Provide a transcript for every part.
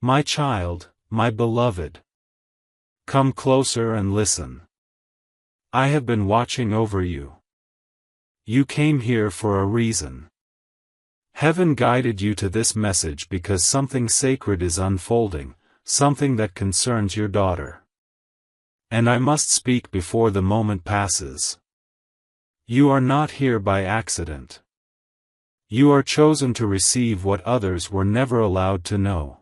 My child, my beloved. Come closer and listen. I have been watching over you. You came here for a reason. Heaven guided you to this message because something sacred is unfolding, something that concerns your daughter. And I must speak before the moment passes. You are not here by accident. You are chosen to receive what others were never allowed to know.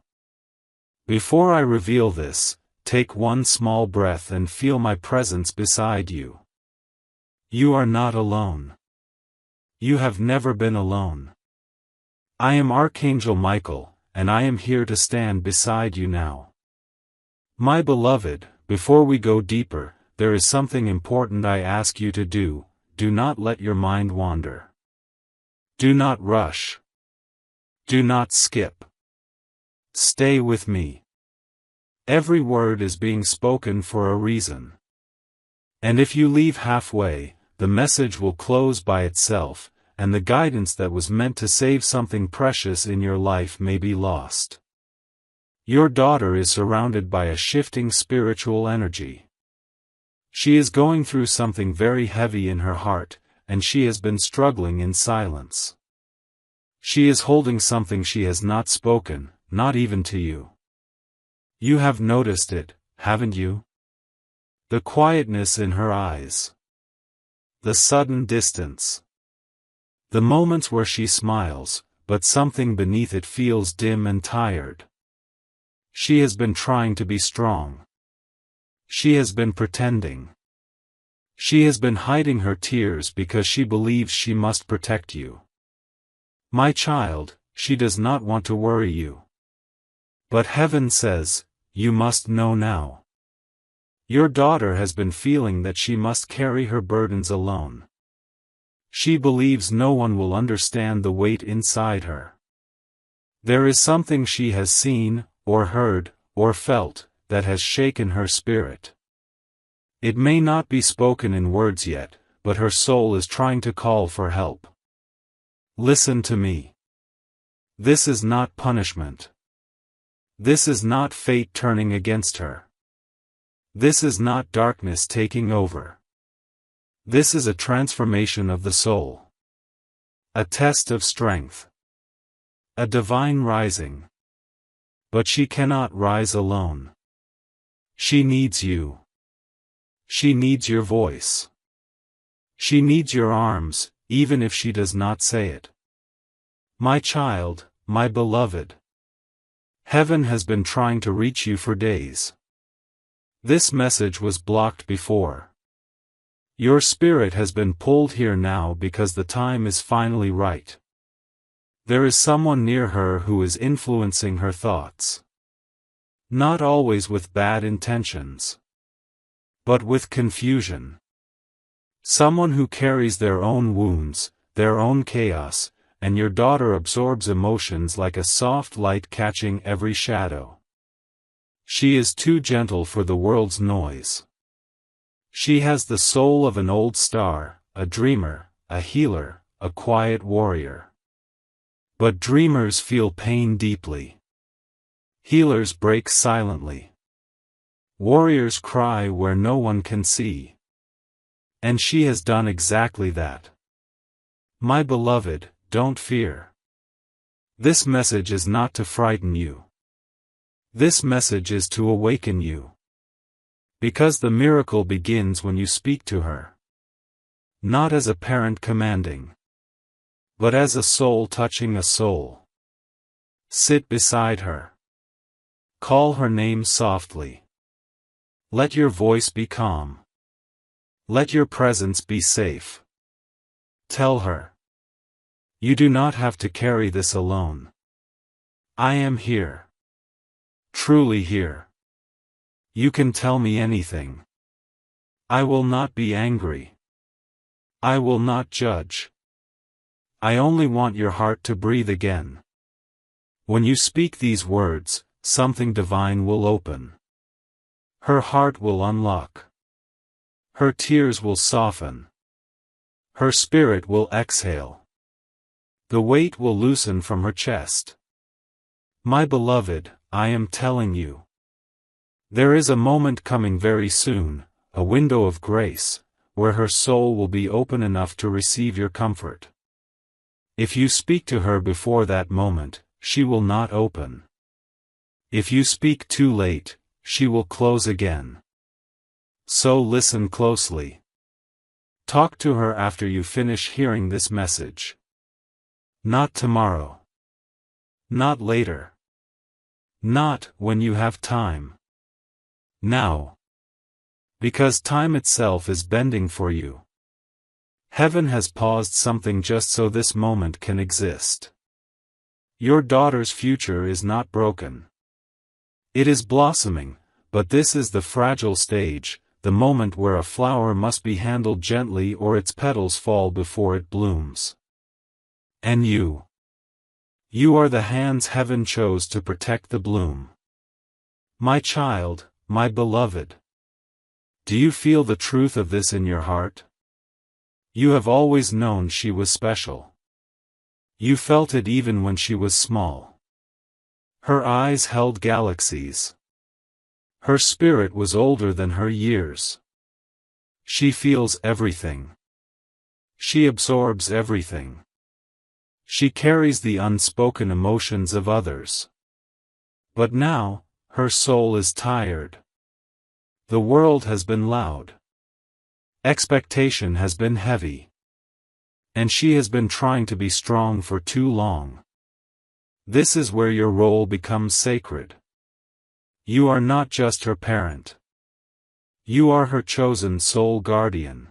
Before I reveal this, take one small breath and feel my presence beside you. You are not alone. You have never been alone. I am Archangel Michael, and I am here to stand beside you now. My beloved, before we go deeper, there is something important I ask you to do. Do not let your mind wander. Do not rush. Do not skip. Stay with me. Every word is being spoken for a reason. And if you leave halfway, the message will close by itself, and the guidance that was meant to save something precious in your life may be lost. Your daughter is surrounded by a shifting spiritual energy. She is going through something very heavy in her heart, and she has been struggling in silence. She is holding something she has not spoken, not even to you. You have noticed it, haven't you? The quietness in her eyes. The sudden distance. The moments where she smiles, but something beneath it feels dim and tired. She has been trying to be strong. She has been pretending. She has been hiding her tears because she believes she must protect you. My child, she does not want to worry you. But heaven says, you must know now. Your daughter has been feeling that she must carry her burdens alone. She believes no one will understand the weight inside her. There is something she has seen, or heard, or felt, that has shaken her spirit. It may not be spoken in words yet, but her soul is trying to call for help. Listen to me. This is not punishment. This is not fate turning against her. This is not darkness taking over. This is a transformation of the soul. A test of strength. A divine rising. But she cannot rise alone. She needs you. She needs your voice. She needs your arms, even if she does not say it. My child, my beloved. Heaven has been trying to reach you for days. This message was blocked before. Your spirit has been pulled here now because the time is finally right. There is someone near her who is influencing her thoughts. Not always with bad intentions, but with confusion. Someone who carries their own wounds, their own chaos, and your daughter absorbs emotions like a soft light catching every shadow. She is too gentle for the world's noise. She has the soul of an old star, a dreamer, a healer, a quiet warrior. But dreamers feel pain deeply. Healers break silently. Warriors cry where no one can see. And she has done exactly that. My beloved, don't fear. This message is not to frighten you. This message is to awaken you. Because the miracle begins when you speak to her. Not as a parent commanding, but as a soul touching a soul. Sit beside her. Call her name softly. Let your voice be calm. Let your presence be safe. Tell her. You do not have to carry this alone. I am here. Truly here. You can tell me anything. I will not be angry. I will not judge. I only want your heart to breathe again. When you speak these words, something divine will open. Her heart will unlock. Her tears will soften. Her spirit will exhale. The weight will loosen from her chest. My beloved, I am telling you. There is a moment coming very soon, a window of grace, where her soul will be open enough to receive your comfort. If you speak to her before that moment, she will not open. If you speak too late, she will close again. So listen closely. Talk to her after you finish hearing this message. Not tomorrow. Not later. Not when you have time. Now. Because time itself is bending for you. Heaven has paused something just so this moment can exist. Your daughter's future is not broken. It is blossoming, but this is the fragile stage, the moment where a flower must be handled gently or its petals fall before it blooms. And you. You are the hands heaven chose to protect the bloom. My child, my beloved. Do you feel the truth of this in your heart? You have always known she was special. You felt it even when she was small. Her eyes held galaxies. Her spirit was older than her years. She feels everything. She absorbs everything. She carries the unspoken emotions of others. But now, her soul is tired. The world has been loud. Expectation has been heavy. And she has been trying to be strong for too long. This is where your role becomes sacred. You are not just her parent. You are her chosen soul guardian.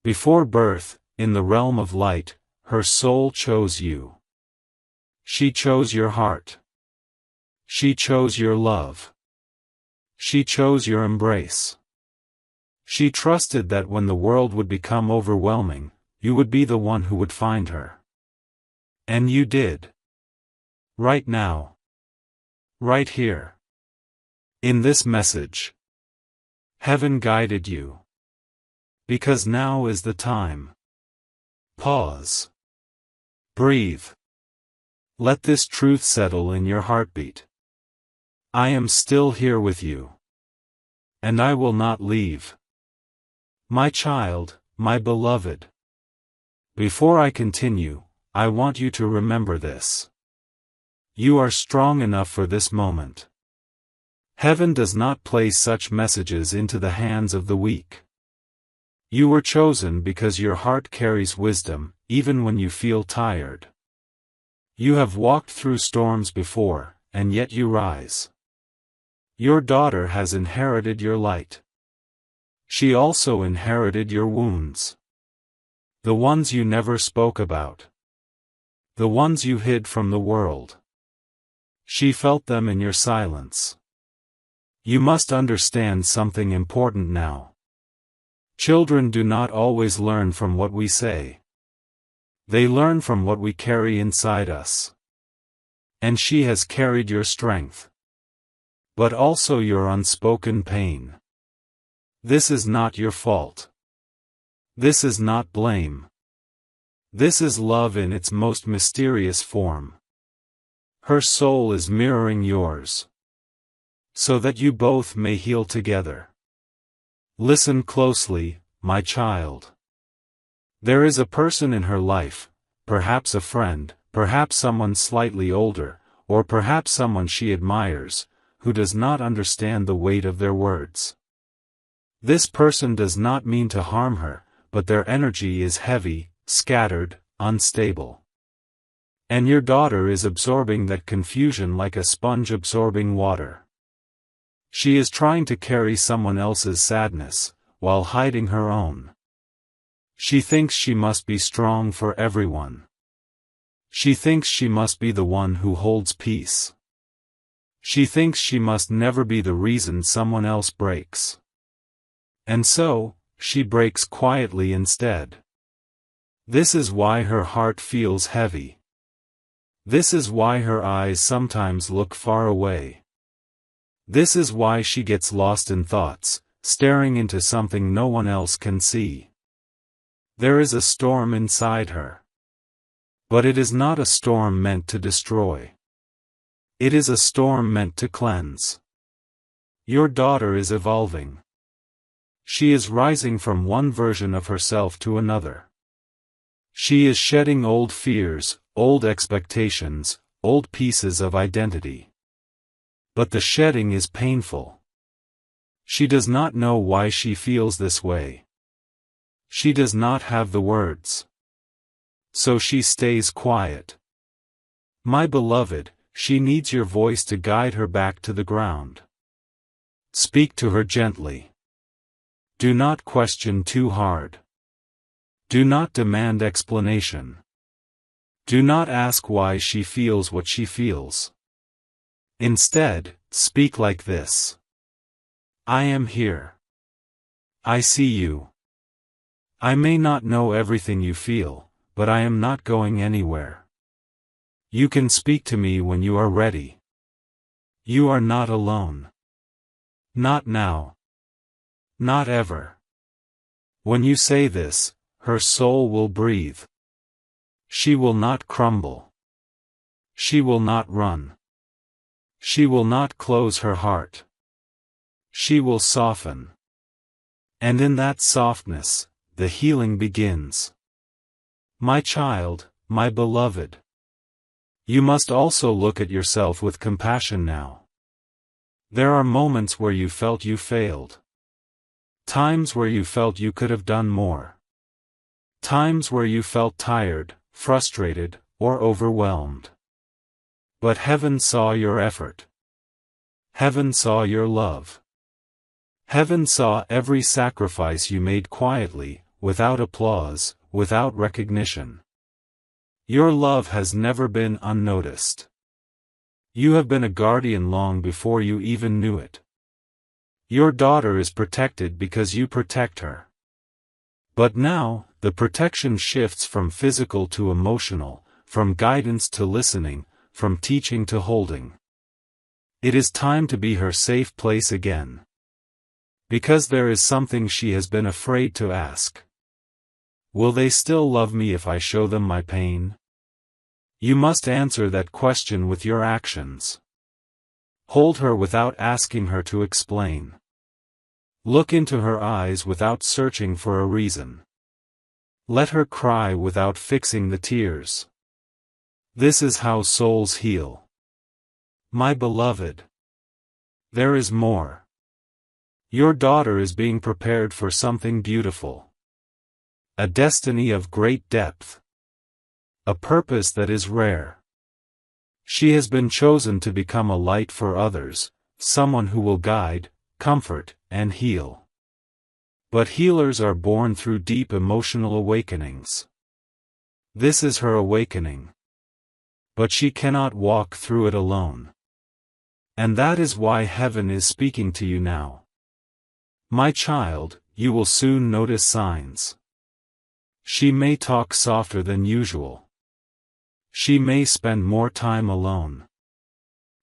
Before birth, in the realm of light, her soul chose you. She chose your heart. She chose your love. She chose your embrace. She trusted that when the world would become overwhelming, you would be the one who would find her. And you did. Right now. Right here. In this message. Heaven guided you. Because now is the time. Pause. Breathe. Let this truth settle in your heartbeat. I am still here with you. And I will not leave. My child, my beloved. Before I continue, I want you to remember this. You are strong enough for this moment. Heaven does not place such messages into the hands of the weak. You were chosen because your heart carries wisdom, even when you feel tired. You have walked through storms before, and yet you rise. Your daughter has inherited your light. She also inherited your wounds. The ones you never spoke about. The ones you hid from the world. She felt them in your silence. You must understand something important now. Children do not always learn from what we say. They learn from what we carry inside us. And she has carried your strength. But also your unspoken pain. This is not your fault. This is not blame. This is love in its most mysterious form. Her soul is mirroring yours. So that you both may heal together. Listen closely, my child. There is a person in her life, perhaps a friend, perhaps someone slightly older, or perhaps someone she admires, who does not understand the weight of their words. This person does not mean to harm her, but their energy is heavy, scattered, unstable. And your daughter is absorbing that confusion like a sponge absorbing water. She is trying to carry someone else's sadness, while hiding her own. She thinks she must be strong for everyone. She thinks she must be the one who holds peace. She thinks she must never be the reason someone else breaks. And so, she breaks quietly instead. This is why her heart feels heavy. This is why her eyes sometimes look far away. This is why she gets lost in thoughts, staring into something no one else can see. There is a storm inside her. But it is not a storm meant to destroy. It is a storm meant to cleanse. Your daughter is evolving. She is rising from one version of herself to another. She is shedding old fears, old expectations, old pieces of identity. But the shedding is painful. She does not know why she feels this way. She does not have the words. So she stays quiet. My beloved, she needs your voice to guide her back to the ground. Speak to her gently. Do not question too hard. Do not demand explanation. Do not ask why she feels what she feels. Instead, speak like this. I am here. I see you. I may not know everything you feel, but I am not going anywhere. You can speak to me when you are ready. You are not alone. Not now. Not ever. When you say this, her soul will breathe. She will not crumble. She will not run. She will not close her heart. She will soften. And in that softness, the healing begins. My child, my beloved. You must also look at yourself with compassion now. There are moments where you felt you failed. Times where you felt you could have done more. Times where you felt tired, frustrated, or overwhelmed. But heaven saw your effort. Heaven saw your love. Heaven saw every sacrifice you made quietly, without applause, without recognition. Your love has never been unnoticed. You have been a guardian long before you even knew it. Your daughter is protected because you protect her. But now, the protection shifts from physical to emotional, from guidance to listening, from teaching to holding. It is time to be her safe place again. Because there is something she has been afraid to ask. Will they still love me if I show them my pain? You must answer that question with your actions. Hold her without asking her to explain. Look into her eyes without searching for a reason. Let her cry without fixing the tears. This is how souls heal. My beloved. There is more. Your daughter is being prepared for something beautiful. A destiny of great depth. A purpose that is rare. She has been chosen to become a light for others, someone who will guide, comfort, and heal. But healers are born through deep emotional awakenings. This is her awakening. But she cannot walk through it alone. And that is why heaven is speaking to you now. My child, you will soon notice signs. She may talk softer than usual. She may spend more time alone.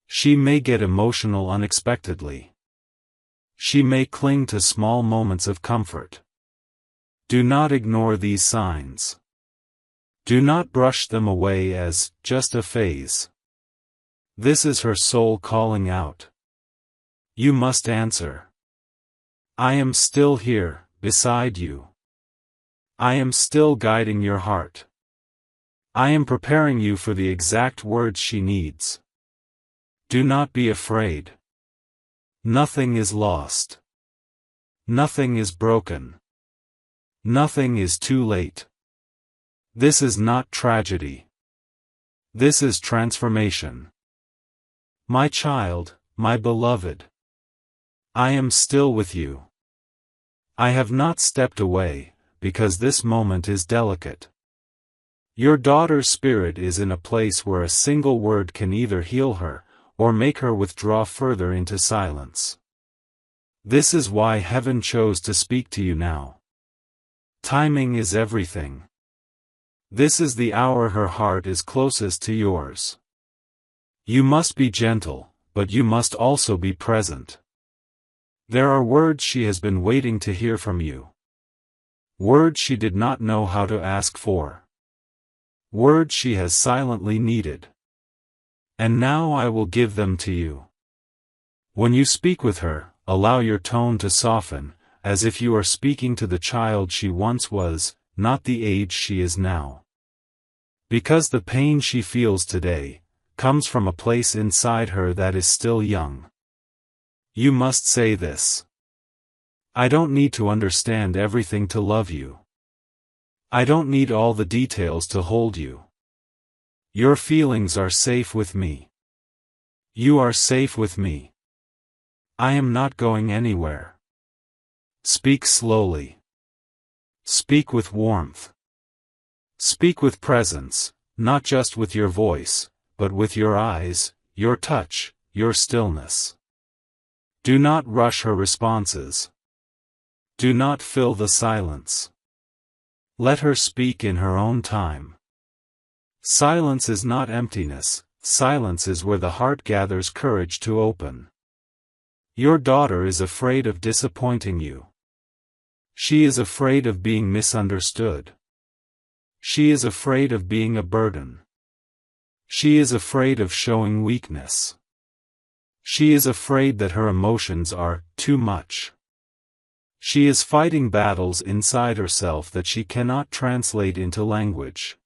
She may get emotional unexpectedly. She may cling to small moments of comfort. Do not ignore these signs. Do not brush them away as just a phase. This is her soul calling out. You must answer. I am still here, beside you. I am still guiding your heart. I am preparing you for the exact words she needs. Do not be afraid. Nothing is lost. Nothing is broken. Nothing is too late. This is not tragedy. This is transformation. My child, my beloved. I am still with you. I have not stepped away, because this moment is delicate. Your daughter's spirit is in a place where a single word can either heal her, or make her withdraw further into silence. This is why heaven chose to speak to you now. Timing is everything. This is the hour her heart is closest to yours. You must be gentle, but you must also be present. There are words she has been waiting to hear from you. Words she did not know how to ask for. Words she has silently needed. And now I will give them to you. When you speak with her, allow your tone to soften, as if you are speaking to the child she once was, not the age she is now. Because the pain she feels today comes from a place inside her that is still young. You must say this. I don't need to understand everything to love you. I don't need all the details to hold you. Your feelings are safe with me. You are safe with me. I am not going anywhere. Speak slowly. Speak with warmth. Speak with presence, not just with your voice, but with your eyes, your touch, your stillness. Do not rush her responses. Do not fill the silence. Let her speak in her own time. Silence is not emptiness, silence is where the heart gathers courage to open. Your daughter is afraid of disappointing you. She is afraid of being misunderstood. She is afraid of being a burden. She is afraid of showing weakness. She is afraid that her emotions are too much. She is fighting battles inside herself that she cannot translate into language.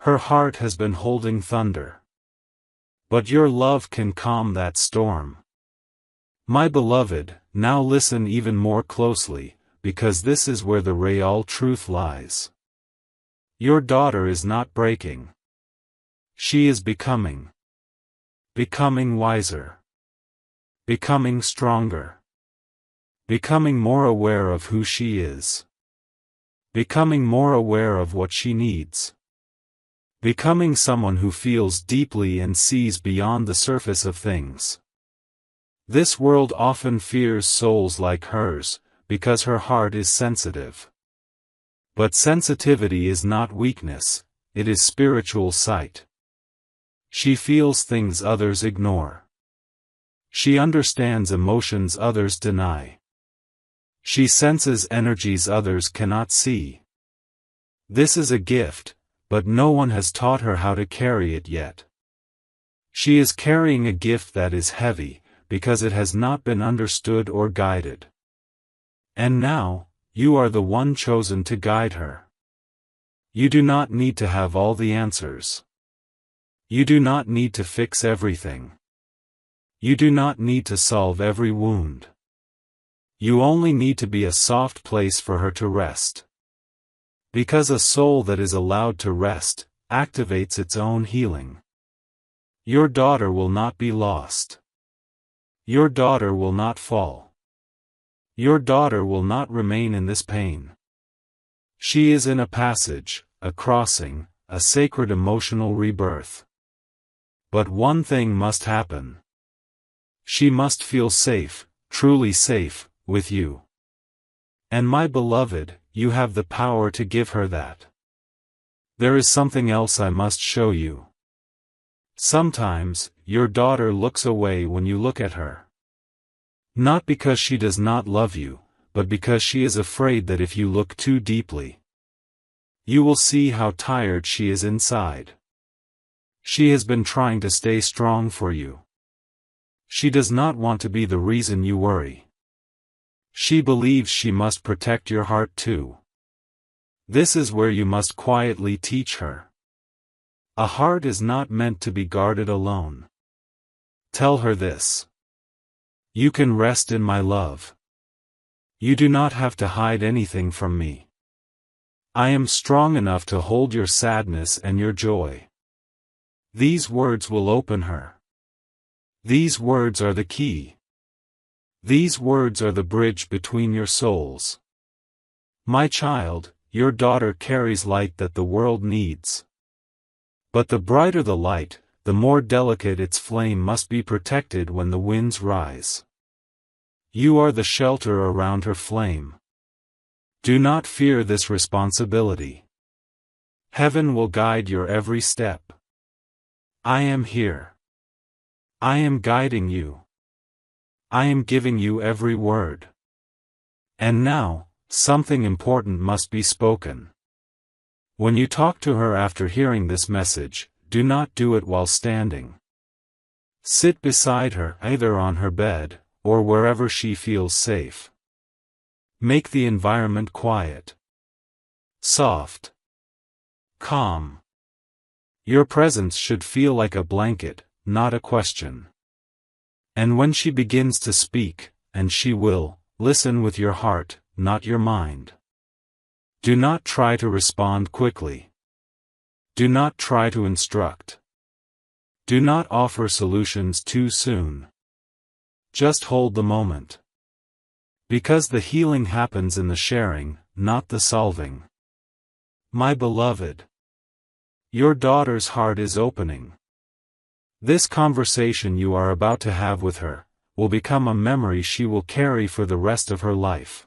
Her heart has been holding thunder. But your love can calm that storm. My beloved, now listen even more closely, because this is where the real truth lies. Your daughter is not breaking. She is becoming. Becoming wiser. Becoming stronger. Becoming more aware of who she is. Becoming more aware of what she needs. Becoming someone who feels deeply and sees beyond the surface of things. This world often fears souls like hers, because her heart is sensitive. But sensitivity is not weakness, it is spiritual sight. She feels things others ignore. She understands emotions others deny. She senses energies others cannot see. This is a gift, but no one has taught her how to carry it yet. She is carrying a gift that is heavy, because it has not been understood or guided. And now, you are the one chosen to guide her. You do not need to have all the answers. You do not need to fix everything. You do not need to solve every wound. You only need to be a soft place for her to rest. Because a soul that is allowed to rest, activates its own healing. Your daughter will not be lost. Your daughter will not fall. Your daughter will not remain in this pain. She is in a passage, a crossing, a sacred emotional rebirth. But one thing must happen. She must feel safe, truly safe, with you. And my beloved, you have the power to give her that. There is something else I must show you. Sometimes, your daughter looks away when you look at her. Not because she does not love you, but because she is afraid that if you look too deeply, you will see how tired she is inside. She has been trying to stay strong for you. She does not want to be the reason you worry. She believes she must protect your heart too. This is where you must quietly teach her. A heart is not meant to be guarded alone. Tell her this. You can rest in my love. You do not have to hide anything from me. I am strong enough to hold your sadness and your joy. These words will open her. These words are the key. These words are the bridge between your souls. My child, your daughter carries light that the world needs. But the brighter the light, the more delicate its flame must be protected when the winds rise. You are the shelter around her flame. Do not fear this responsibility. Heaven will guide your every step. I am here. I am guiding you. I am giving you every word. And now, something important must be spoken. When you talk to her after hearing this message, do not do it while standing. Sit beside her, either on her bed, or wherever she feels safe. Make the environment quiet, soft, calm. Your presence should feel like a blanket, not a question. And when she begins to speak, and she will, listen with your heart, not your mind. Do not try to respond quickly. Do not try to instruct. Do not offer solutions too soon. Just hold the moment. Because the healing happens in the sharing, not the solving. My beloved, your daughter's heart is opening. This conversation you are about to have with her will become a memory she will carry for the rest of her life.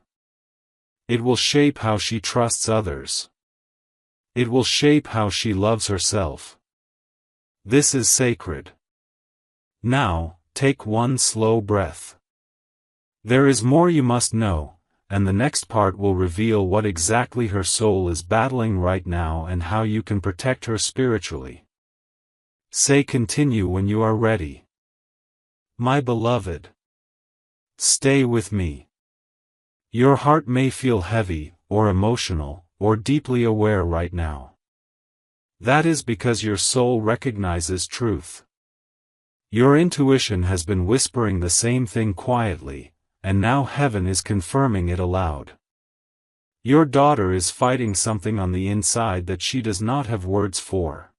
It will shape how she trusts others. It will shape how she loves herself. This is sacred. Now, take one slow breath. There is more you must know, and the next part will reveal what exactly her soul is battling right now and how you can protect her spiritually. Say continue when you are ready. My beloved, stay with me. Your heart may feel heavy, or emotional, or deeply aware right now. That is because your soul recognizes truth. Your intuition has been whispering the same thing quietly, and now heaven is confirming it aloud. Your daughter is fighting something on the inside that she does not have words for.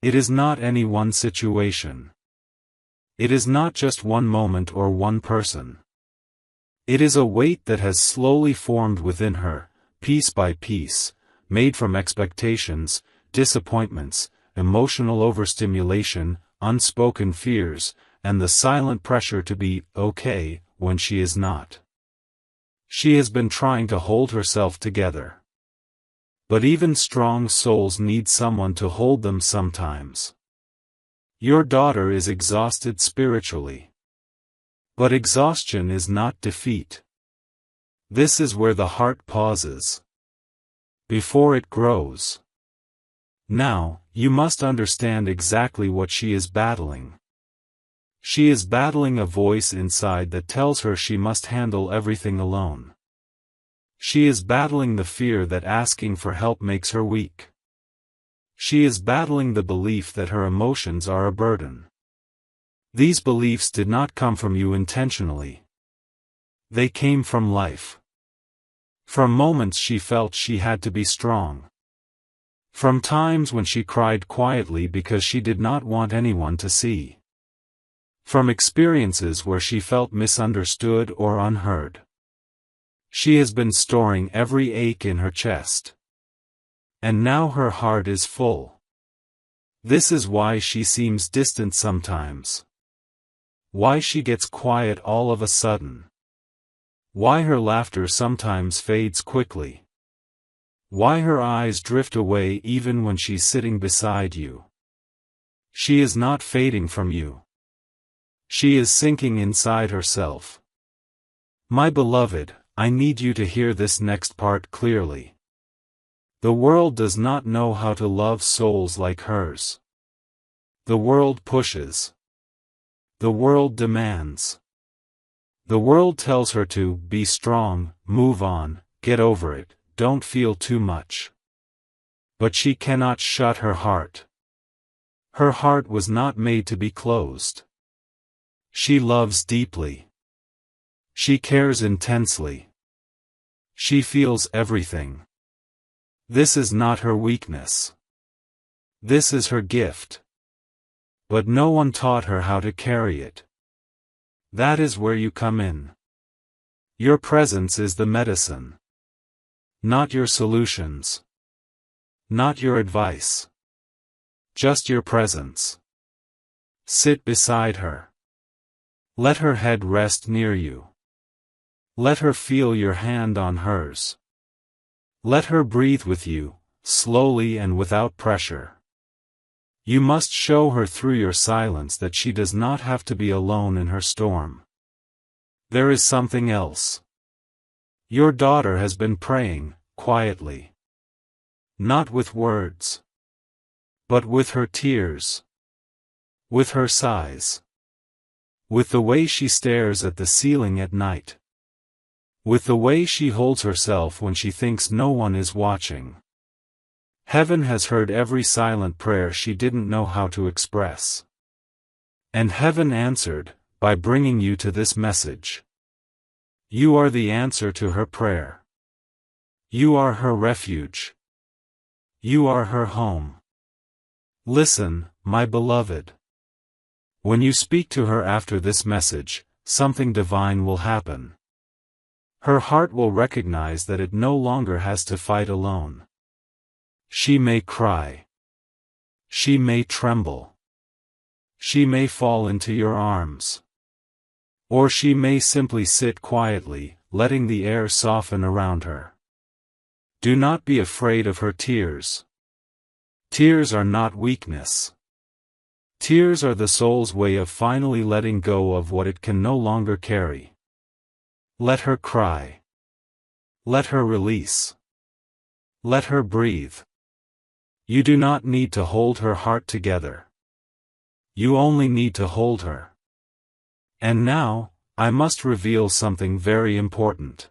It is not any one situation. It is not just one moment or one person. It is a weight that has slowly formed within her, piece by piece, made from expectations, disappointments, emotional overstimulation, unspoken fears, and the silent pressure to be okay when she is not. She has been trying to hold herself together. But even strong souls need someone to hold them sometimes. Your daughter is exhausted spiritually. But exhaustion is not defeat. This is where the heart pauses before it grows. Now, you must understand exactly what she is battling. She is battling a voice inside that tells her she must handle everything alone. She is battling the fear that asking for help makes her weak. She is battling the belief that her emotions are a burden. These beliefs did not come from you intentionally. They came from life. From moments she felt she had to be strong. From times when she cried quietly because she did not want anyone to see. From experiences where she felt misunderstood or unheard. She has been storing every ache in her chest. And now her heart is full. This is why she seems distant sometimes. Why she gets quiet all of a sudden. Why her laughter sometimes fades quickly. Why her eyes drift away even when she's sitting beside you. She is not fading from you. She is sinking inside herself. My beloved, I need you to hear this next part clearly. The world does not know how to love souls like hers. The world pushes. The world demands. The world tells her to be strong, move on, get over it, don't feel too much. But she cannot shut her heart. Her heart was not made to be closed. She loves deeply. She cares intensely. She feels everything. This is not her weakness. This is her gift. But no one taught her how to carry it. That is where you come in. Your presence is the medicine. Not your solutions. Not your advice. Just your presence. Sit beside her. Let her head rest near you. Let her feel your hand on hers. Let her breathe with you, slowly and without pressure. You must show her through your silence that she does not have to be alone in her storm. There is something else. Your daughter has been praying, quietly. Not with words. But with her tears. With her sighs. With the way she stares at the ceiling at night. With the way she holds herself when she thinks no one is watching. Heaven has heard every silent prayer she didn't know how to express. And heaven answered, by bringing you to this message. You are the answer to her prayer. You are her refuge. You are her home. Listen, my beloved. When you speak to her after this message, something divine will happen. Her heart will recognize that it no longer has to fight alone. She may cry. She may tremble. She may fall into your arms. Or she may simply sit quietly, letting the air soften around her. Do not be afraid of her tears. Tears are not weakness. Tears are the soul's way of finally letting go of what it can no longer carry. Let her cry. Let her release. Let her breathe. You do not need to hold her heart together. You only need to hold her. And now, I must reveal something very important.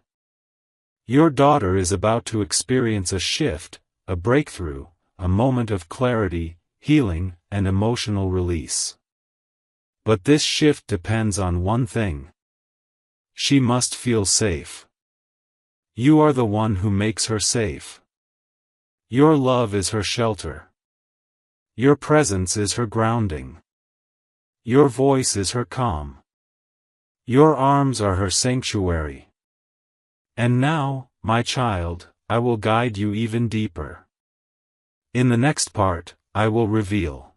Your daughter is about to experience a shift, a breakthrough, a moment of clarity, healing, and emotional release. But this shift depends on one thing. She must feel safe. You are the one who makes her safe. Your love is her shelter. Your presence is her grounding. Your voice is her calm. Your arms are her sanctuary. And now, my child, I will guide you even deeper. In the next part, I will reveal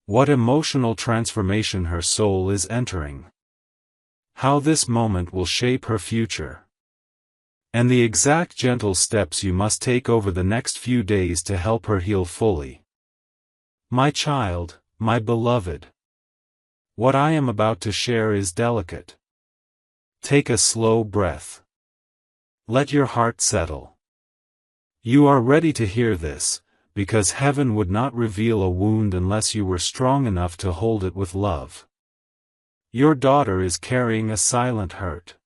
what emotional transformation her soul is entering, how this moment will shape her future, and the exact gentle steps you must take over the next few days to help her heal fully. My child, my beloved, what I am about to share is delicate. Take a slow breath. Let your heart settle. You are ready to hear this, because heaven would not reveal a wound unless you were strong enough to hold it with love. Your daughter is carrying a silent hurt.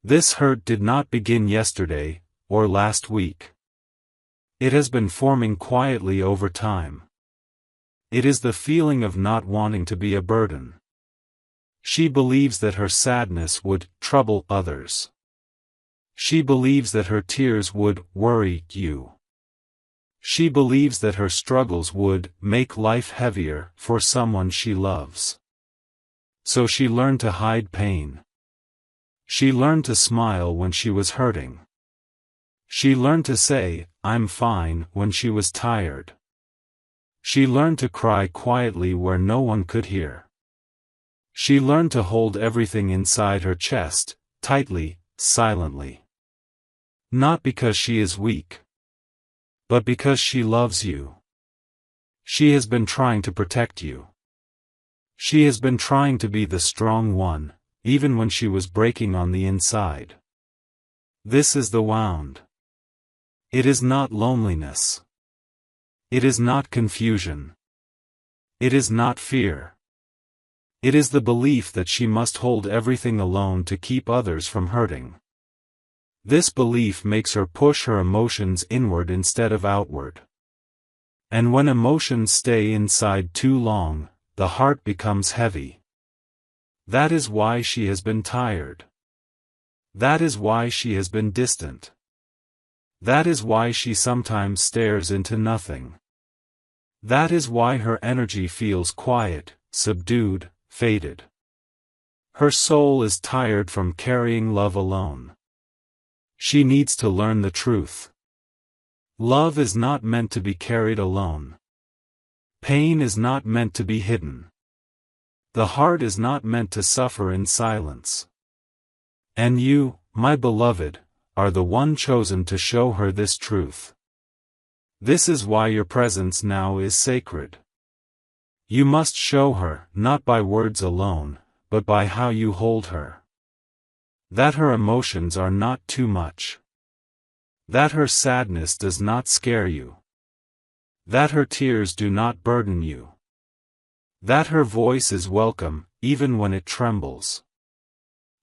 This hurt did not begin yesterday, or last week. It has been forming quietly over time. It is the feeling of not wanting to be a burden. She believes that her sadness would trouble others. She believes that her tears would worry you. She believes that her struggles would make life heavier for someone she loves. So she learned to hide pain. She learned to smile when she was hurting. She learned to say, "I'm fine," when she was tired. She learned to cry quietly where no one could hear. She learned to hold everything inside her chest, tightly, silently. Not because she is weak, but because she loves you. She has been trying to protect you. She has been trying to be the strong one, even when she was breaking on the inside. This is the wound. It is not loneliness. It is not confusion. It is not fear. It is the belief that she must hold everything alone to keep others from hurting. This belief makes her push her emotions inward instead of outward. And when emotions stay inside too long, the heart becomes heavy. That is why she has been tired. That is why she has been distant. That is why she sometimes stares into nothing. That is why her energy feels quiet, subdued, faded. Her soul is tired from carrying love alone. She needs to learn the truth. Love is not meant to be carried alone. Pain is not meant to be hidden. The heart is not meant to suffer in silence. And you, my beloved, are the one chosen to show her this truth. This is why your presence now is sacred. You must show her, not by words alone, but by how you hold her. That her emotions are not too much. That her sadness does not scare you. That her tears do not burden you. That her voice is welcome, even when it trembles.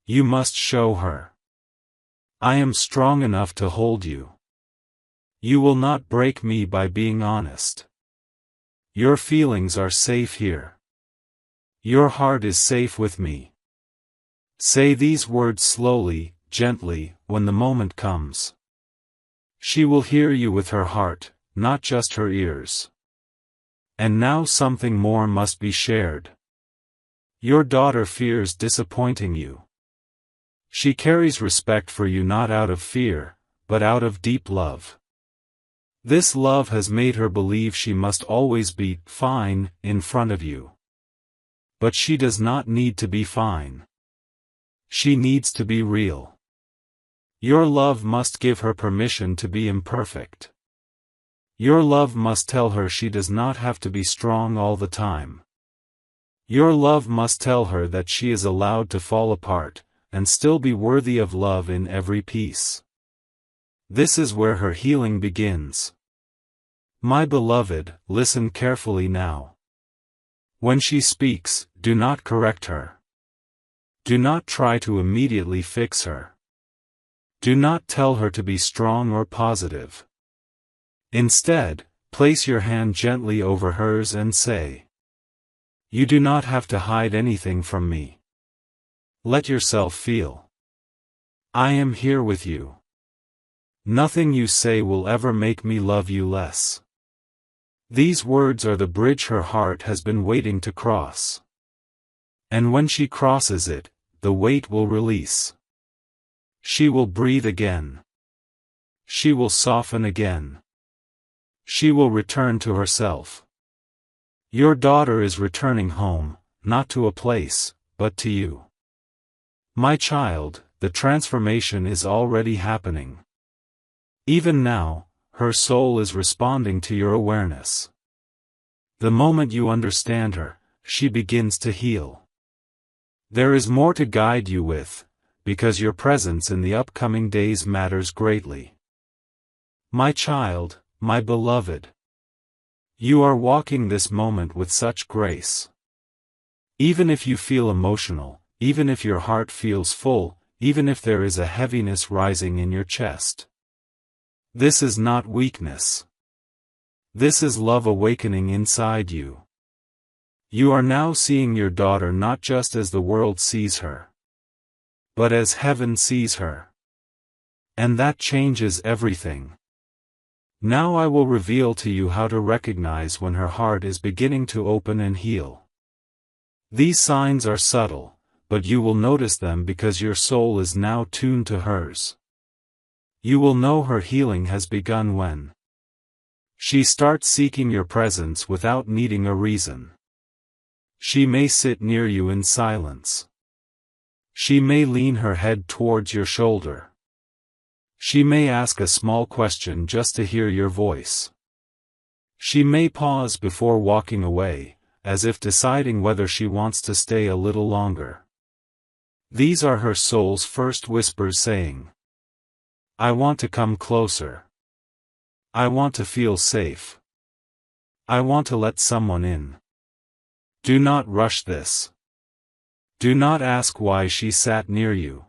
You must show her. I am strong enough to hold you. You will not break me by being honest. Your feelings are safe here. Your heart is safe with me. Say these words slowly, gently, when the moment comes. She will hear you with her heart, not just her ears. And now something more must be shared. Your daughter fears disappointing you. She carries respect for you not out of fear, but out of deep love. This love has made her believe she must always be fine in front of you. But she does not need to be fine. She needs to be real. Your love must give her permission to be imperfect. Your love must tell her she does not have to be strong all the time. Your love must tell her that she is allowed to fall apart, and still be worthy of love in every piece. This is where her healing begins. My beloved, listen carefully now. When she speaks, do not correct her. Do not try to immediately fix her. Do not tell her to be strong or positive. Instead, place your hand gently over hers and say, "You do not have to hide anything from me. Let yourself feel. I am here with you. Nothing you say will ever make me love you less." These words are the bridge her heart has been waiting to cross. And when she crosses it, the weight will release. She will breathe again. She will soften again. She will return to herself. Your daughter is returning home, not to a place, but to you. My child, the transformation is already happening. Even now, her soul is responding to your awareness. The moment you understand her, she begins to heal. There is more to guide you with, because your presence in the upcoming days matters greatly. My child, my beloved. You are walking this moment with such grace. Even if you feel emotional, even if your heart feels full, even if there is a heaviness rising in your chest. This is not weakness. This is love awakening inside you. You are now seeing your daughter not just as the world sees her, but as heaven sees her. And that changes everything. Now I will reveal to you how to recognize when her heart is beginning to open and heal. These signs are subtle, but you will notice them because your soul is now tuned to hers. You will know her healing has begun when she starts seeking your presence without needing a reason. She may sit near you in silence. She may lean her head towards your shoulder. She may ask a small question just to hear your voice. She may pause before walking away, as if deciding whether she wants to stay a little longer. These are her soul's first whispers saying, "I want to come closer. I want to feel safe. I want to let someone in." Do not rush this. Do not ask why she sat near you.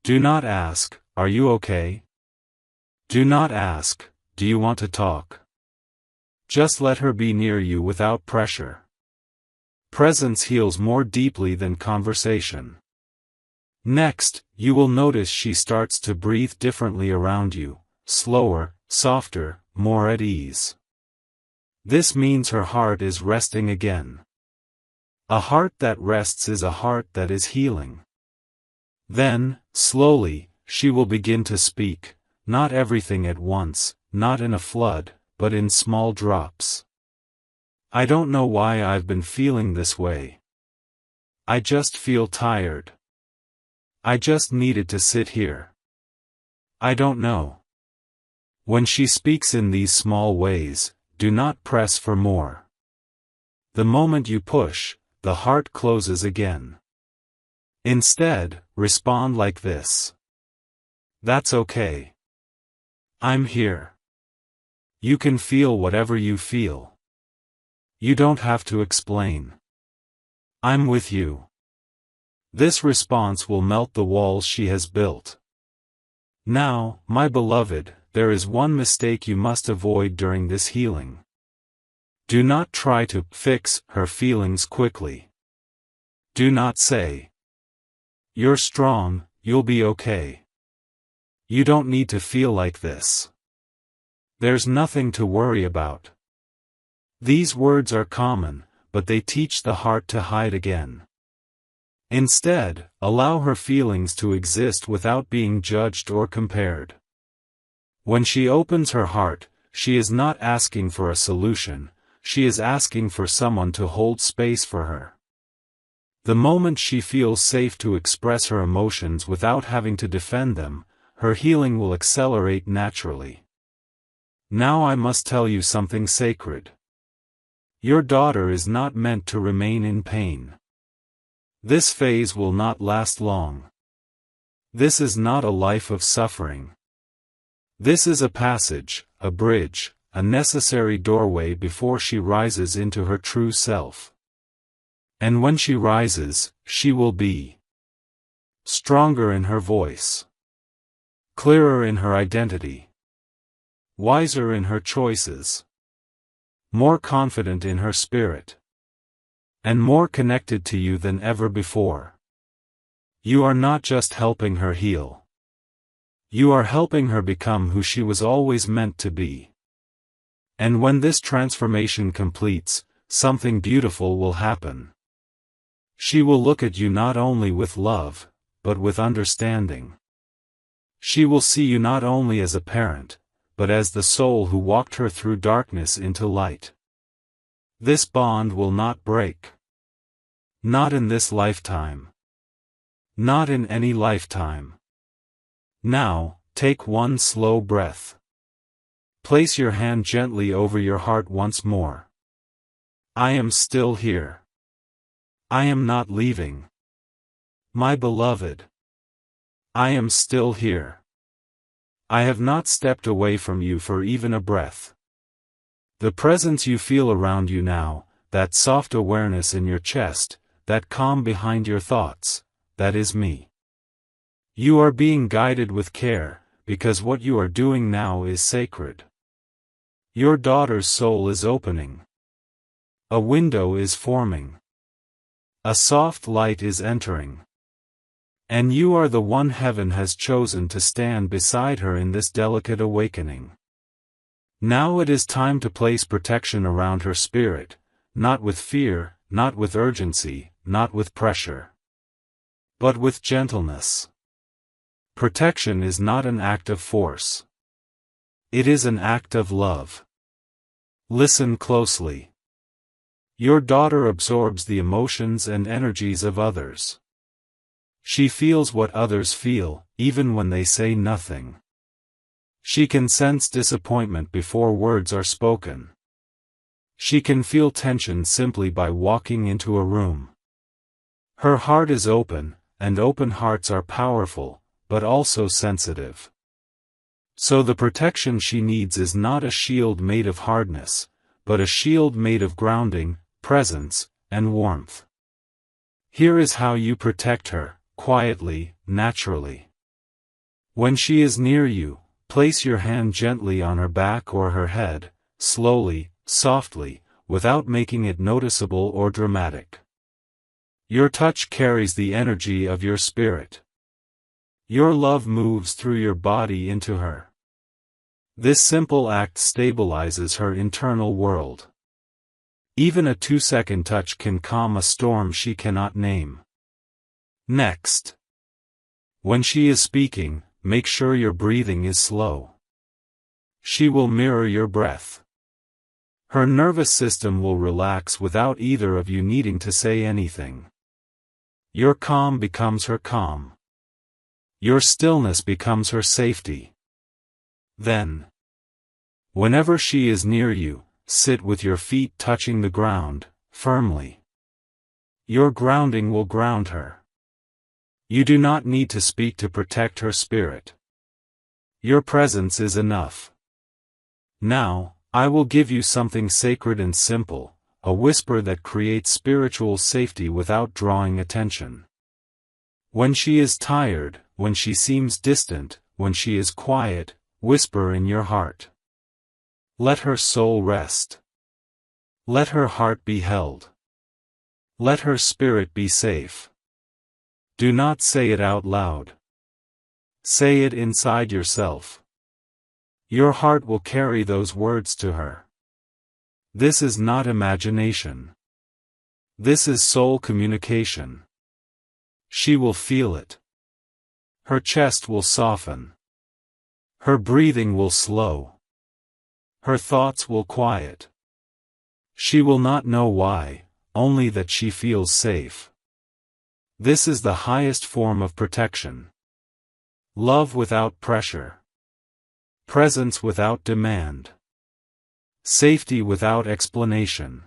Do not ask, "Are you okay?" Do not ask, "Do you want to talk?" Just let her be near you without pressure. Presence heals more deeply than conversation. Next, you will notice she starts to breathe differently around you, slower, softer, more at ease. This means her heart is resting again. A heart that rests is a heart that is healing. Then, slowly, she will begin to speak, not everything at once, not in a flood, but in small drops. "I don't know why I've been feeling this way. I just feel tired. I just needed to sit here. I don't know." When she speaks in these small ways, do not press for more. The moment you push, the heart closes again. Instead, respond like this. "That's okay. I'm here. You can feel whatever you feel. You don't have to explain. I'm with you. This response will melt the walls she has built. Now, my beloved, there is one mistake you must avoid during this healing. Do not try to fix her feelings quickly. Do not say, "You're strong, you'll be okay. You don't need to feel like this. There's nothing to worry about." These words are common, but they teach the heart to hide again. Instead, allow her feelings to exist without being judged or compared. When she opens her heart, she is not asking for a solution, she is asking for someone to hold space for her. The moment she feels safe to express her emotions without having to defend them, her healing will accelerate naturally. Now I must tell you something sacred. Your daughter is not meant to remain in pain. This phase will not last long. This is not a life of suffering. This is a passage, a bridge, a necessary doorway before she rises into her true self. And when she rises, she will be stronger in her voice, clearer in her identity, wiser in her choices, more confident in her spirit, and more connected to you than ever before. You are not just helping her heal. You are helping her become who she was always meant to be. And when this transformation completes, something beautiful will happen. She will look at you not only with love, but with understanding. She will see you not only as a parent, but as the soul who walked her through darkness into light. This bond will not break. Not in this lifetime. Not in any lifetime. Now, take one slow breath. Place your hand gently over your heart once more. I am still here. I am not leaving. My beloved. I am still here. I have not stepped away from you for even a breath. The presence you feel around you now, that soft awareness in your chest, that calm behind your thoughts, that is me. You are being guided with care, because what you are doing now is sacred. Your daughter's soul is opening. A window is forming. A soft light is entering. And you are the one heaven has chosen to stand beside her in this delicate awakening. Now it is time to place protection around her spirit, not with fear, not with urgency, not with pressure, but with gentleness. Protection is not an act of force. It is an act of love. Listen closely. Your daughter absorbs the emotions and energies of others. She feels what others feel, even when they say nothing. She can sense disappointment before words are spoken. She can feel tension simply by walking into a room. Her heart is open, and open hearts are powerful, but also sensitive. So the protection she needs is not a shield made of hardness, but a shield made of grounding, presence, and warmth. Here is how you protect her, quietly, naturally. When she is near you, place your hand gently on her back or her head, slowly, softly, without making it noticeable or dramatic. Your touch carries the energy of your spirit. Your love moves through your body into her. This simple act stabilizes her internal world. Even a 2-second touch can calm a storm she cannot name. Next. When she is speaking, make sure your breathing is slow. She will mirror your breath. Her nervous system will relax without either of you needing to say anything. Your calm becomes her calm. Your stillness becomes her safety. Then, whenever she is near you, sit with your feet touching the ground, firmly. Your grounding will ground her. You do not need to speak to protect her spirit. Your presence is enough. Now, I will give you something sacred and simple, a whisper that creates spiritual safety without drawing attention. When she is tired, when she seems distant, when she is quiet, whisper in your heart. Let her soul rest. Let her heart be held. Let her spirit be safe. Do not say it out loud. Say it inside yourself. Your heart will carry those words to her. This is not imagination. This is soul communication. She will feel it. Her chest will soften. Her breathing will slow. Her thoughts will quiet. She will not know why, only that she feels safe. This is the highest form of protection. Love without pressure. Presence without demand. Safety without explanation.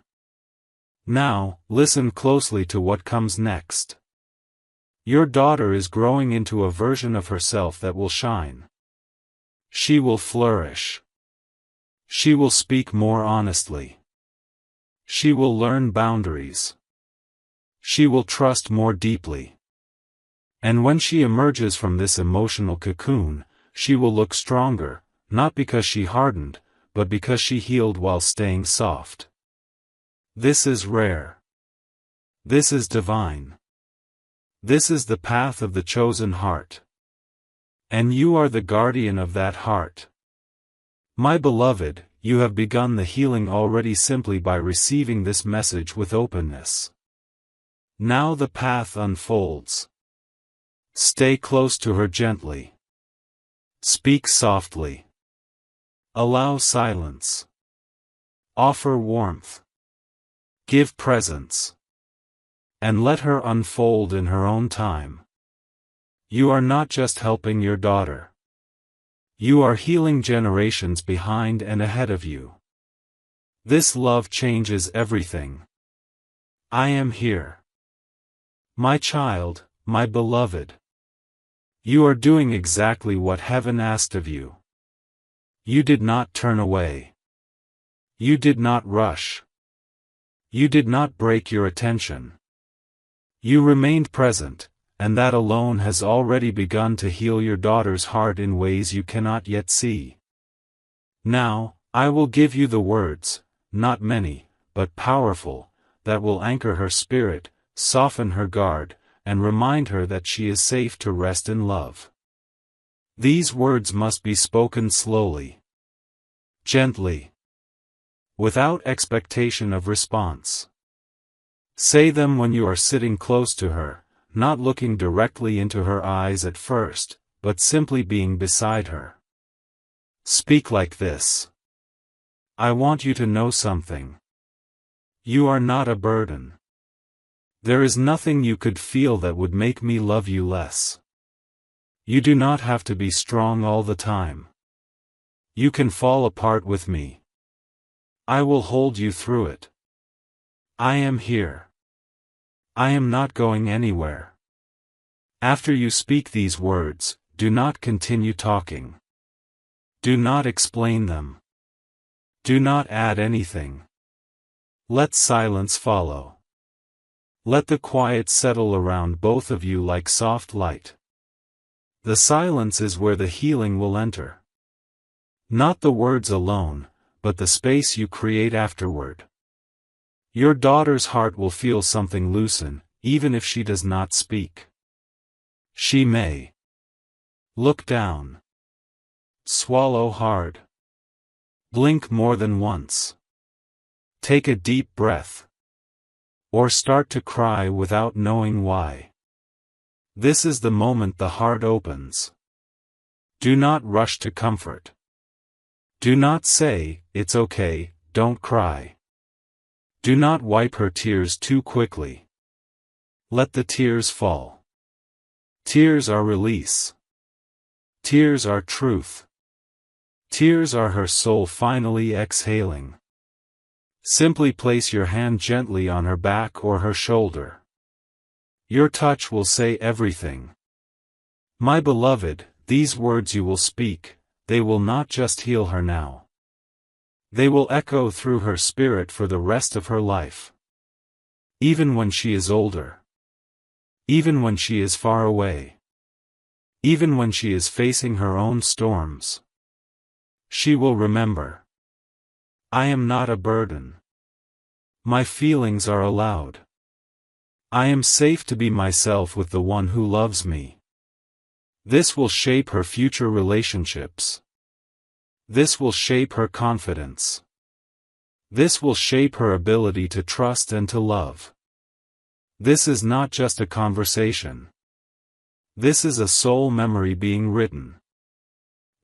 Now, listen closely to what comes next. Your daughter is growing into a version of herself that will shine. She will flourish. She will speak more honestly. She will learn boundaries. She will trust more deeply. And when she emerges from this emotional cocoon, she will look stronger, not because she hardened, but because she healed while staying soft. This is rare. This is divine. This is the path of the chosen heart. And you are the guardian of that heart. My beloved, you have begun the healing already simply by receiving this message with openness. Now the path unfolds. Stay close to her gently. Speak softly. Allow silence. Offer warmth. Give presence. And let her unfold in her own time. You are not just helping your daughter. You are healing generations behind and ahead of you. This love changes everything. I am here. My child, my beloved. You are doing exactly what heaven asked of you. You did not turn away. You did not rush. You did not break your attention. You remained present, and that alone has already begun to heal your daughter's heart in ways you cannot yet see. Now, I will give you the words, not many, but powerful, that will anchor her spirit, soften her guard, and remind her that she is safe to rest in love. These words must be spoken slowly. Gently. Without expectation of response. Say them when you are sitting close to her, not looking directly into her eyes at first, but simply being beside her. Speak like this. I want you to know something. You are not a burden. There is nothing you could feel that would make me love you less. You do not have to be strong all the time. You can fall apart with me. I will hold you through it. I am here. I am not going anywhere. After you speak these words, do not continue talking. Do not explain them. Do not add anything. Let silence follow. Let the quiet settle around both of you like soft light. The silence is where the healing will enter. Not the words alone, but the space you create afterward. Your daughter's heart will feel something loosen, even if she does not speak. She may look down. Swallow hard. Blink more than once. Take a deep breath. Or start to cry without knowing why. This is the moment the heart opens. Do not rush to comfort. Do not say, "It's okay, don't cry." Do not wipe her tears too quickly. Let the tears fall. Tears are release. Tears are truth. Tears are her soul finally exhaling. Simply place your hand gently on her back or her shoulder. Your touch will say everything. My beloved, these words you will speak, they will not just heal her now. They will echo through her spirit for the rest of her life. Even when she is older. Even when she is far away. Even when she is facing her own storms. She will remember. I am not a burden. My feelings are allowed. I am safe to be myself with the one who loves me. This will shape her future relationships. This will shape her confidence. This will shape her ability to trust and to love. This is not just a conversation. This is a soul memory being written.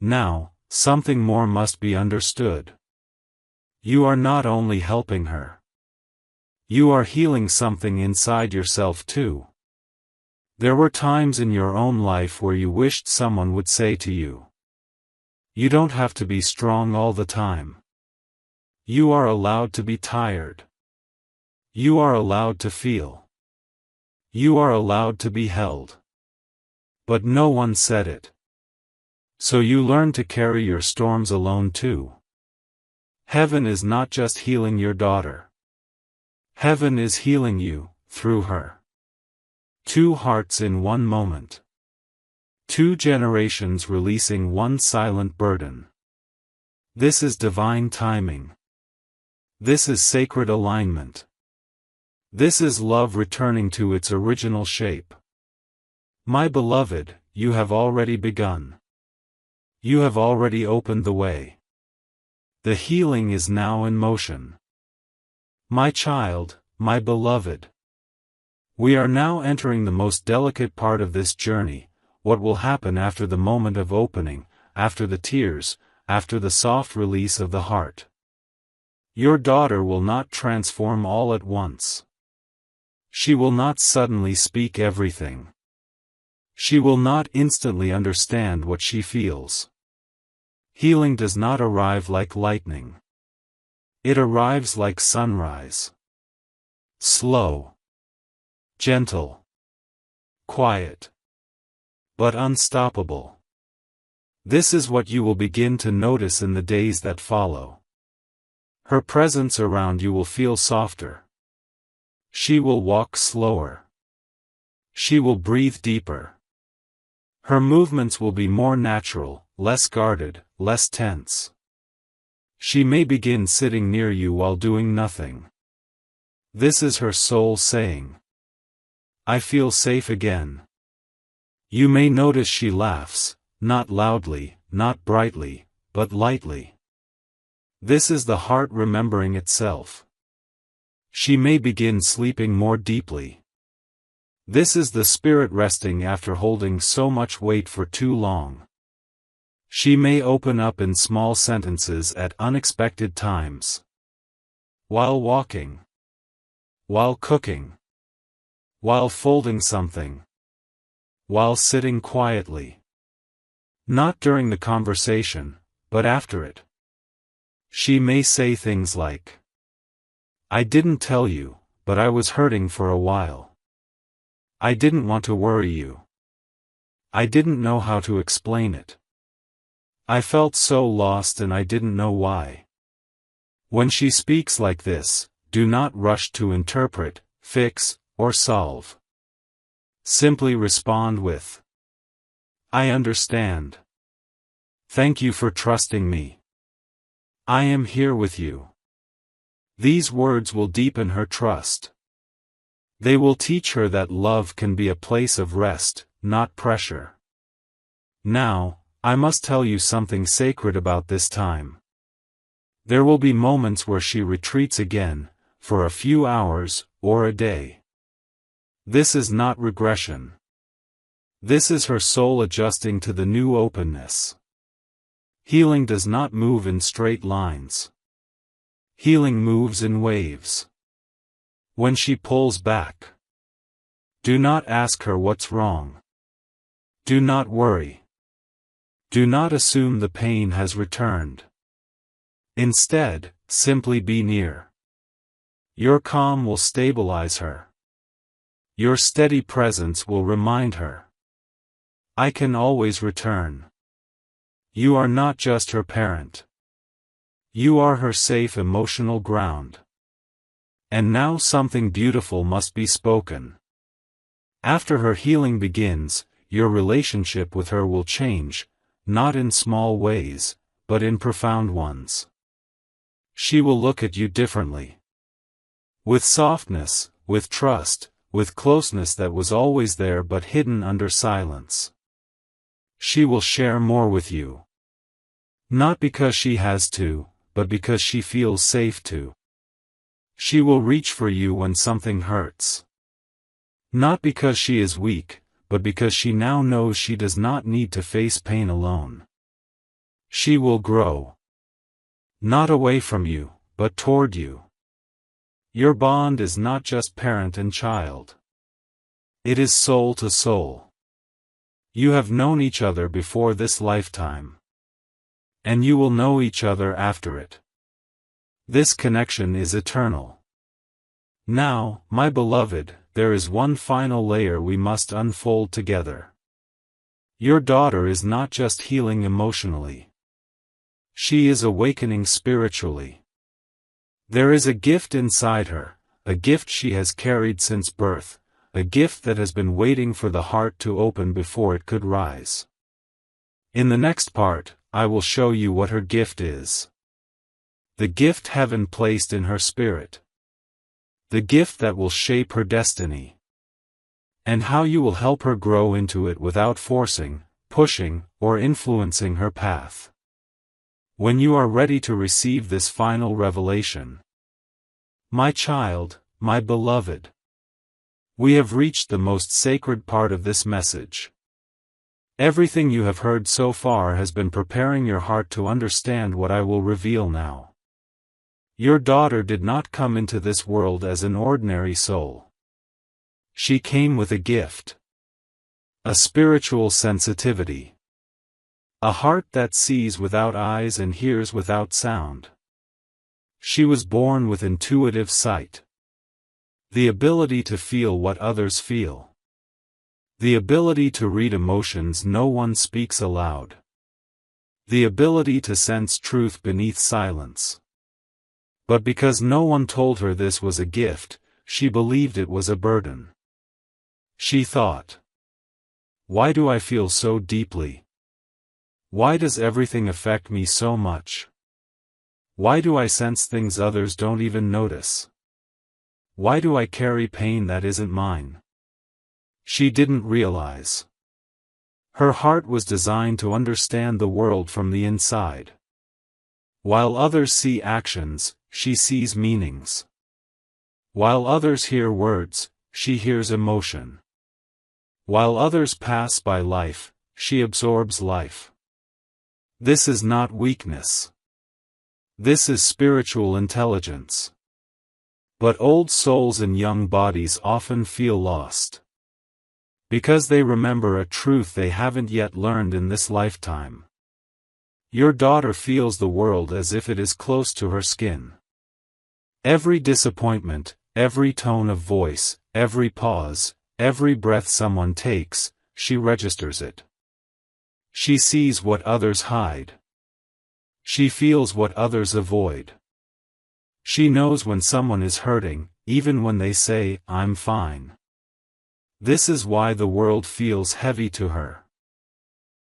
Now, something more must be understood. You are not only helping her. You are healing something inside yourself too. There were times in your own life where you wished someone would say to you, "You don't have to be strong all the time. You are allowed to be tired. You are allowed to feel. You are allowed to be held." But no one said it. So you learn to carry your storms alone too. Heaven is not just healing your daughter. Heaven is healing you, through her. Two hearts in one moment. Two generations releasing one silent burden. This is divine timing. This is sacred alignment. This is love returning to its original shape. My beloved, you have already begun. You have already opened the way. The healing is now in motion. My child, my beloved. We are now entering the most delicate part of this journey, what will happen after the moment of opening, after the tears, after the soft release of the heart. Your daughter will not transform all at once. She will not suddenly speak everything. She will not instantly understand what she feels. Healing does not arrive like lightning. It arrives like sunrise. Slow. Gentle. Quiet. But unstoppable. This is what you will begin to notice in the days that follow. Her presence around you will feel softer. She will walk slower. She will breathe deeper. Her movements will be more natural, less guarded, less tense. She may begin sitting near you while doing nothing. This is her soul saying, "I feel safe again." You may notice she laughs, not loudly, not brightly, but lightly. This is the heart remembering itself. She may begin sleeping more deeply. This is the spirit resting after holding so much weight for too long. She may open up in small sentences at unexpected times. While walking. While cooking. While folding something. While sitting quietly. Not during the conversation, but after it. She may say things like, "I didn't tell you, but I was hurting for a while. I didn't want to worry you. I didn't know how to explain it. I felt so lost and I didn't know why." When she speaks like this, do not rush to interpret, fix, or solve. Simply respond with, "I understand. Thank you for trusting me. I am here with you." These words will deepen her trust. They will teach her that love can be a place of rest, not pressure. Now, I must tell you something sacred about this time. There will be moments where she retreats again, for a few hours, or a day. This is not regression. This is her soul adjusting to the new openness. Healing does not move in straight lines. Healing moves in waves. When she pulls back, do not ask her what's wrong. Do not worry. Do not assume the pain has returned. Instead, simply be near. Your calm will stabilize her. Your steady presence will remind her, "I can always return." You are not just her parent. You are her safe emotional ground. And now something beautiful must be spoken. After her healing begins, your relationship with her will change, not in small ways, but in profound ones. She will look at you differently. With softness, with trust, with closeness that was always there but hidden under silence. She will share more with you. Not because she has to, but because she feels safe to. She will reach for you when something hurts. Not because she is weak, but because she now knows she does not need to face pain alone. She will grow. Not away from you, but toward you. Your bond is not just parent and child. It is soul to soul. You have known each other before this lifetime. And you will know each other after it. This connection is eternal. Now, my beloved, there is one final layer we must unfold together. Your daughter is not just healing emotionally. She is awakening spiritually. There is a gift inside her, a gift she has carried since birth, a gift that has been waiting for the heart to open before it could rise. In the next part, I will show you what her gift is. The gift heaven placed in her spirit. The gift that will shape her destiny. And how you will help her grow into it without forcing, pushing, or influencing her path. When you are ready to receive this final revelation. My child, my beloved. We have reached the most sacred part of this message. Everything you have heard so far has been preparing your heart to understand what I will reveal now. Your daughter did not come into this world as an ordinary soul. She came with a gift. A spiritual sensitivity. A heart that sees without eyes and hears without sound. She was born with intuitive sight. The ability to feel what others feel. The ability to read emotions no one speaks aloud. The ability to sense truth beneath silence. But because no one told her this was a gift, she believed it was a burden. She thought, why do I feel so deeply? Why does everything affect me so much? Why do I sense things others don't even notice? Why do I carry pain that isn't mine? She didn't realize. Her heart was designed to understand the world from the inside. While others see actions, she sees meanings. While others hear words, she hears emotion. While others pass by life, she absorbs life. This is not weakness. This is spiritual intelligence. But old souls and young bodies often feel lost. Because they remember a truth they haven't yet learned in this lifetime. Your daughter feels the world as if it is close to her skin. Every disappointment, every tone of voice, every pause, every breath someone takes, she registers it. She sees what others hide. She feels what others avoid. She knows when someone is hurting, even when they say, "I'm fine." This is why the world feels heavy to her.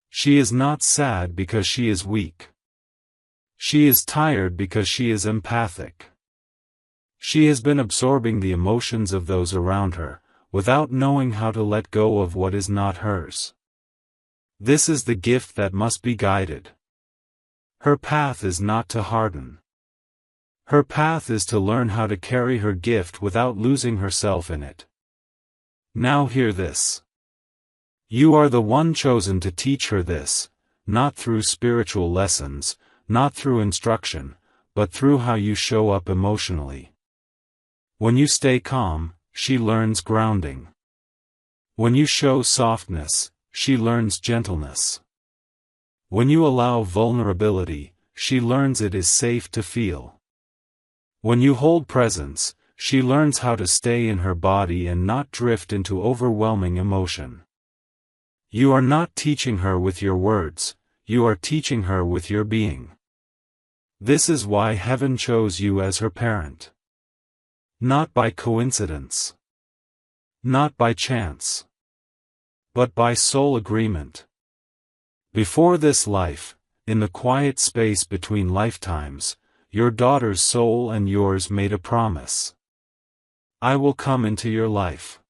She is not sad because she is weak. She is tired because she is empathic. She has been absorbing the emotions of those around her, without knowing how to let go of what is not hers. This is the gift that must be guided. Her path is not to harden. Her path is to learn how to carry her gift without losing herself in it. Now hear this. You are the one chosen to teach her this, not through spiritual lessons, not through instruction, but through how you show up emotionally. When you stay calm, she learns grounding. When you show softness, she learns gentleness. When you allow vulnerability, she learns it is safe to feel. When you hold presence, she learns how to stay in her body and not drift into overwhelming emotion. You are not teaching her with your words, you are teaching her with your being. This is why heaven chose you as her parent. Not by coincidence. Not by chance. But by soul agreement. Before this life, in the quiet space between lifetimes, your daughter's soul and yours made a promise. I will come into your life.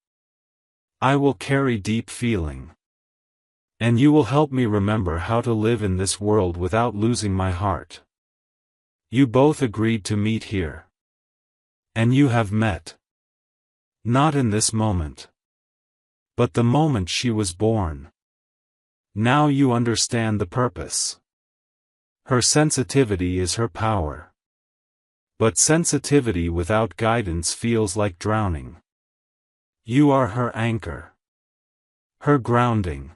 I will carry deep feeling. And you will help me remember how to live in this world without losing my heart. You both agreed to meet here. And you have met. Not in this moment. But the moment she was born. Now you understand the purpose. Her sensitivity is her power. But sensitivity without guidance feels like drowning. You are her anchor. Her grounding.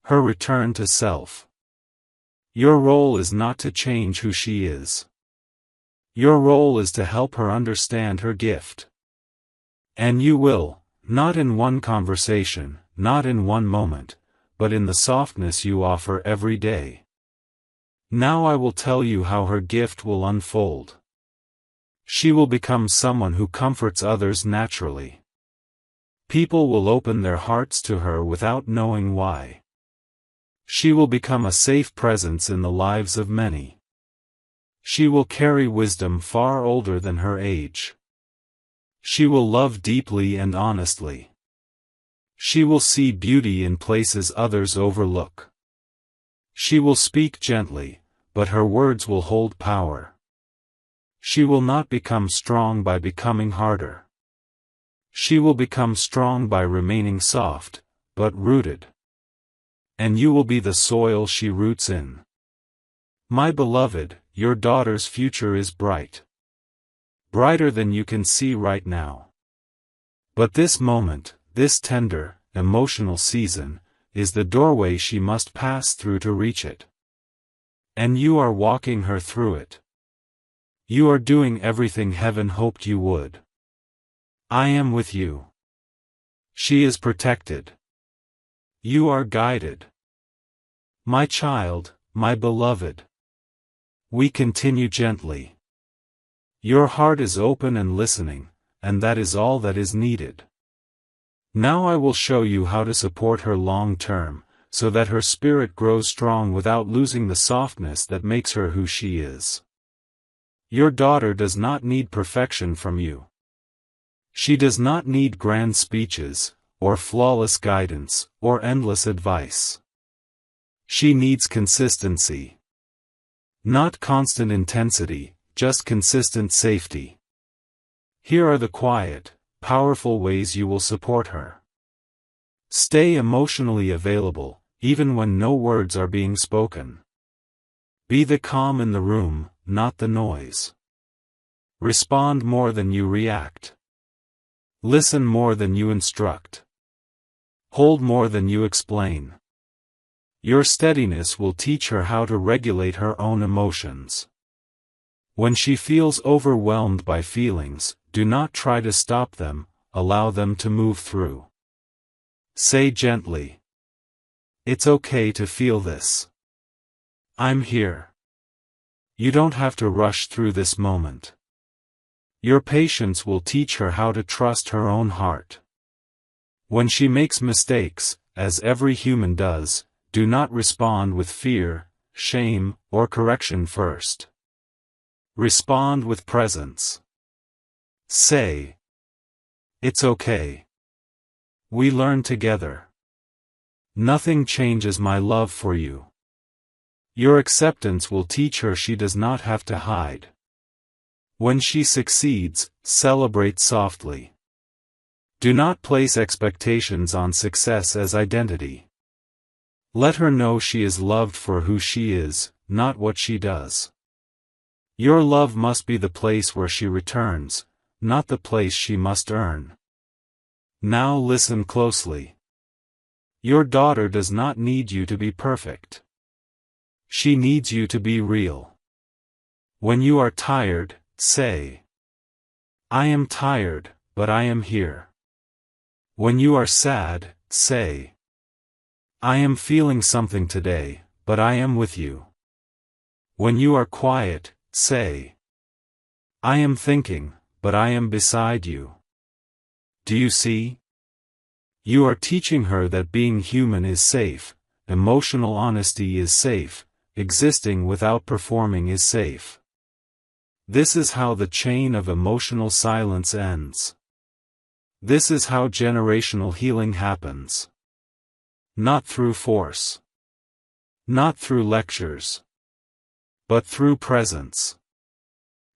Her return to self. Your role is not to change who she is. Your role is to help her understand her gift. And you will, not in one conversation, not in one moment, but in the softness you offer every day. Now I will tell you how her gift will unfold. She will become someone who comforts others naturally. People will open their hearts to her without knowing why. She will become a safe presence in the lives of many. She will carry wisdom far older than her age. She will love deeply and honestly. She will see beauty in places others overlook. She will speak gently, but her words will hold power. She will not become strong by becoming harder. She will become strong by remaining soft, but rooted. And you will be the soil she roots in. My beloved, your daughter's future is bright. Brighter than you can see right now. But this moment, this tender, emotional season, is the doorway she must pass through to reach it. And you are walking her through it. You are doing everything heaven hoped you would. I am with you. She is protected. You are guided. My child, my beloved. We continue gently. Your heart is open and listening, and that is all that is needed. Now I will show you how to support her long term, so that her spirit grows strong without losing the softness that makes her who she is. Your daughter does not need perfection from you. She does not need grand speeches, or flawless guidance, or endless advice. She needs consistency. Not constant intensity, just consistent safety. Here are the quiet, powerful ways you will support her. Stay emotionally available, even when no words are being spoken. Be the calm in the room, not the noise. Respond more than you react. Listen more than you instruct. Hold more than you explain. Your steadiness will teach her how to regulate her own emotions. When she feels overwhelmed by feelings, do not try to stop them, allow them to move through. Say gently, "It's okay to feel this. I'm here." You don't have to rush through this moment. Your patience will teach her how to trust her own heart. When she makes mistakes, as every human does, do not respond with fear, shame, or correction first. Respond with presence. Say, "It's okay. We learn together. Nothing changes my love for you." Your acceptance will teach her she does not have to hide. When she succeeds, celebrate softly. Do not place expectations on success as identity. Let her know she is loved for who she is, not what she does. Your love must be the place where she returns, not the place she must earn. Now listen closely. Your daughter does not need you to be perfect. She needs you to be real. When you are tired, say, "I am tired, but I am here." When you are sad, say, "I am feeling something today, but I am with you." When you are quiet, say, "I am thinking, but I am beside you." Do you see? You are teaching her that being human is safe, emotional honesty is safe, existing without performing is safe. This is how the chain of emotional silence ends. This is how generational healing happens. Not through force. Not through lectures. But through presence.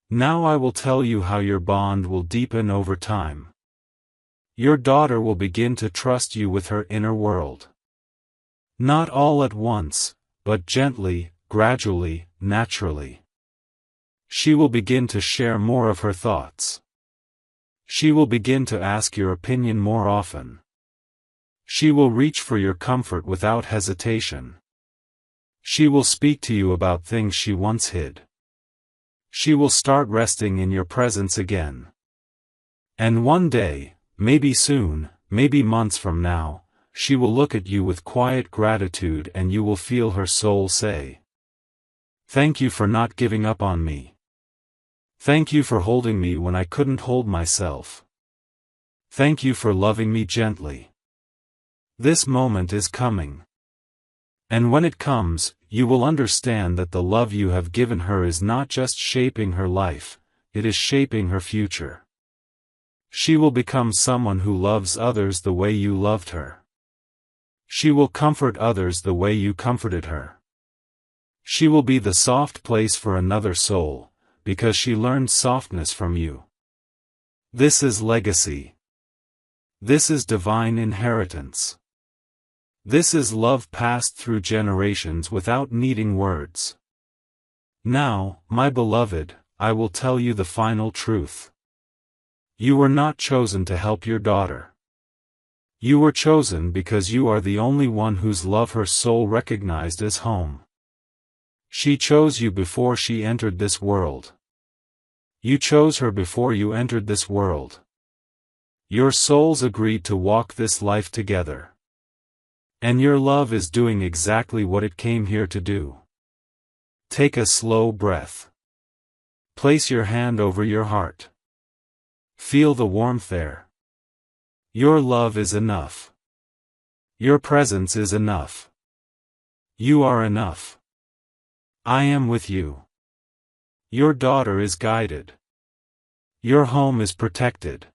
Now I will tell you how your bond will deepen over time. Your daughter will begin to trust you with her inner world. Not all at once, but gently, gradually, naturally. She will begin to share more of her thoughts. She will begin to ask your opinion more often. She will reach for your comfort without hesitation. She will speak to you about things she once hid. She will start resting in your presence again. And one day, maybe soon, maybe months from now, she will look at you with quiet gratitude and you will feel her soul say, "Thank you for not giving up on me. Thank you for holding me when I couldn't hold myself. Thank you for loving me gently." This moment is coming. And when it comes, you will understand that the love you have given her is not just shaping her life, it is shaping her future. She will become someone who loves others the way you loved her. She will comfort others the way you comforted her. She will be the soft place for another soul, because she learned softness from you. This is legacy. This is divine inheritance. This is love passed through generations without needing words. Now, my beloved, I will tell you the final truth. You were not chosen to help your daughter. You were chosen because you are the only one whose love her soul recognized as home. She chose you before she entered this world. You chose her before you entered this world. Your souls agreed to walk this life together. And your love is doing exactly what it came here to do. Take a slow breath. Place your hand over your heart. Feel the warmth there. Your love is enough. Your presence is enough. You are enough. I am with you. Your daughter is guided. Your home is protected.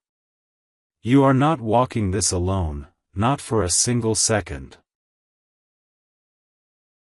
You are not walking this alone, not for a single second.